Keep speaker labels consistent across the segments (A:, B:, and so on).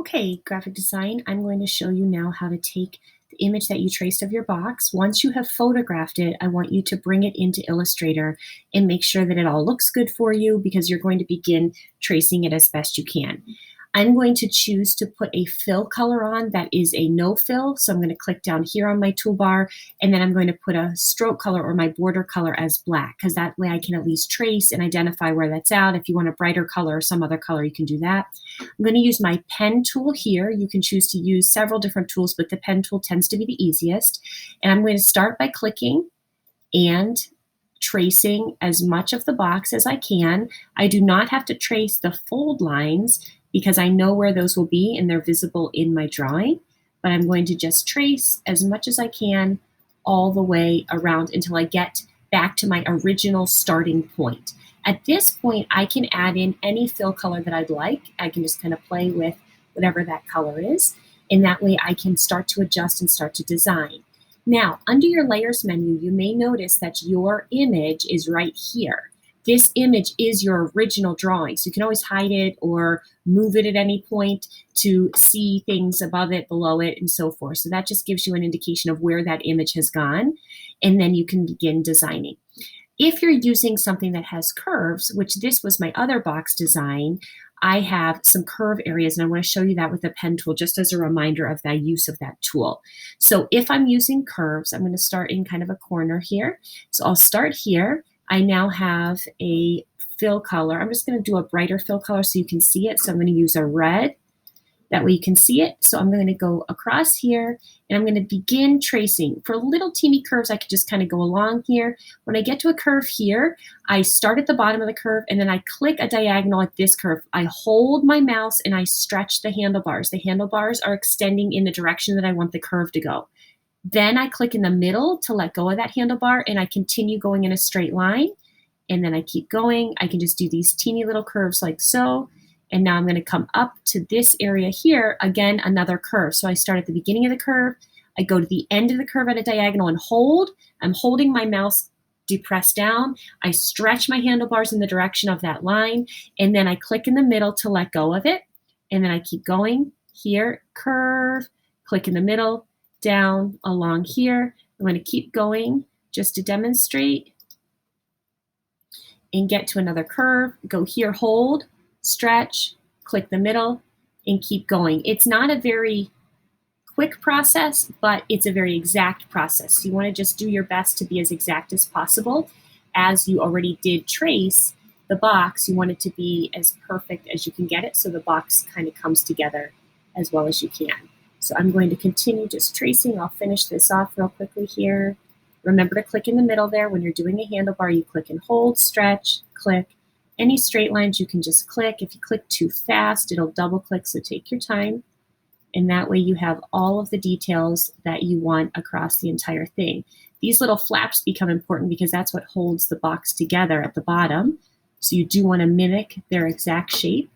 A: Okay, graphic design, I'm going to show you now how to take the image that you traced of your box. Once you have photographed it, I want you to bring it into Illustrator and make sure that it all looks good for you because you're going to begin tracing it as best you can. I'm going to choose to put a fill color on that is a no fill. So I'm going to click down here on my toolbar, and then I'm going to put a stroke color or my border color as black, because that way I can at least trace and identify where that's at. If you want a brighter color or some other color, you can do that. I'm going to use my pen tool here. You can choose to use several different tools, but the pen tool tends to be the easiest. And I'm going to start by clicking and tracing as much of the box as I can. I do not have to trace the fold lines because I know where those will be and they're visible in my drawing, but I'm going to just trace as much as I can all the way around until I get back to my original starting point. At this point, I can add in any fill color that I'd like. I can just kind of play with whatever that color is, and that way I can start to adjust and start to design. Now, under your layers menu, you may notice that your image is right here. This image is your original drawing, so you can always hide it or move it at any point to see things above it, below it, and so forth. So that just gives you an indication of where that image has gone, and then you can begin designing. If you're using something that has curves, which this was my other box design, I have some curve areas, and I want to show you that with the pen tool just as a reminder of the use of that tool. So if I'm using curves, I'm going to start in kind of a corner here. So I'll start here. I now have a fill color. I'm just going to do a brighter fill color so you can see it. So I'm going to use a red. That way you can see it. So I'm going to go across here and I'm going to begin tracing. For little teeny curves, I could just kind of go along here. When I get to a curve here, I start at the bottom of the curve and then I click a diagonal at this curve. I hold my mouse and I stretch the handlebars. The handlebars are extending in the direction that I want the curve to go. Then I click in the middle to let go of that handlebar and I continue going in a straight line. And then I keep going. I can just do these teeny little curves like so. And now I'm going to come up to this area here, again, another curve. So I start at the beginning of the curve, I go to the end of the curve at a diagonal and hold. I'm holding my mouse depressed down. I stretch my handlebars in the direction of that line, and then I click in the middle to let go of it. And then I keep going here, curve, click in the middle, down, along here. I'm going to keep going just to demonstrate and get to another curve. Go here, hold, stretch, click the middle, and keep going. It's not a very quick process, but it's a very exact process. You want to just do your best to be as exact as possible. As you already did trace the box, you want it to be as perfect as you can get it so the box kind of comes together as well as you can. So I'm going to continue just tracing. I'll finish this off real quickly here. Remember to click in the middle there. When you're doing a handlebar, you click and hold, stretch, click. Any straight lines you can just click. If you click too fast, it'll double click, so take your time. And that way you have all of the details that you want across the entire thing. These little flaps become important because that's what holds the box together at the bottom. So you do want to mimic their exact shape.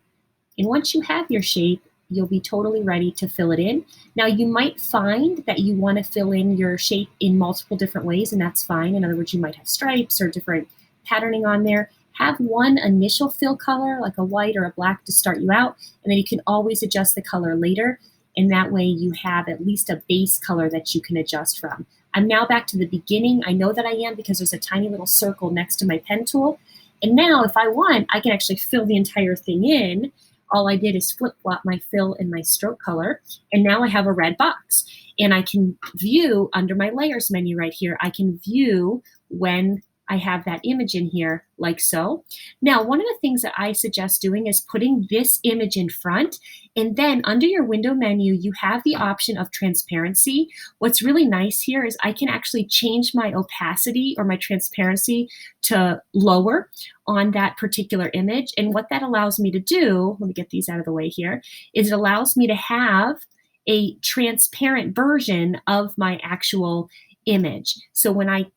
A: And once you have your shape, you'll be totally ready to fill it in. Now you might find that you want to fill in your shape in multiple different ways, and that's fine. In other words, you might have stripes or different patterning on there. Have one initial fill color, like a white or a black, to start you out, and then you can always adjust the color later, and that way you have at least a base color that you can adjust from. I'm now back to the beginning. I know that I am because there's a tiny little circle next to my pen tool, and now if I want, I can actually fill the entire thing in. All I did is flip-flop my fill and my stroke color, and now I have a red box. And I can view under my layers menu right here, I can view when I have that image in here like so. Now, one of the things that I suggest doing is putting this image in front, and then under your window menu, you have the option of transparency. What's really nice here is I can actually change my opacity or my transparency to lower on that particular image. And what that allows me to do, let me get these out of the way here, is it allows me to have a transparent version of my actual image. So when I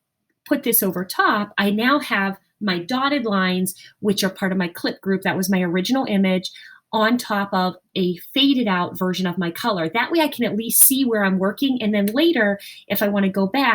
A: put this over top, I now have my dotted lines, which are part of my clip group. That was my original image, on top of a faded out version of my color. That way I can at least see where I'm working. And then later, if I want to go back,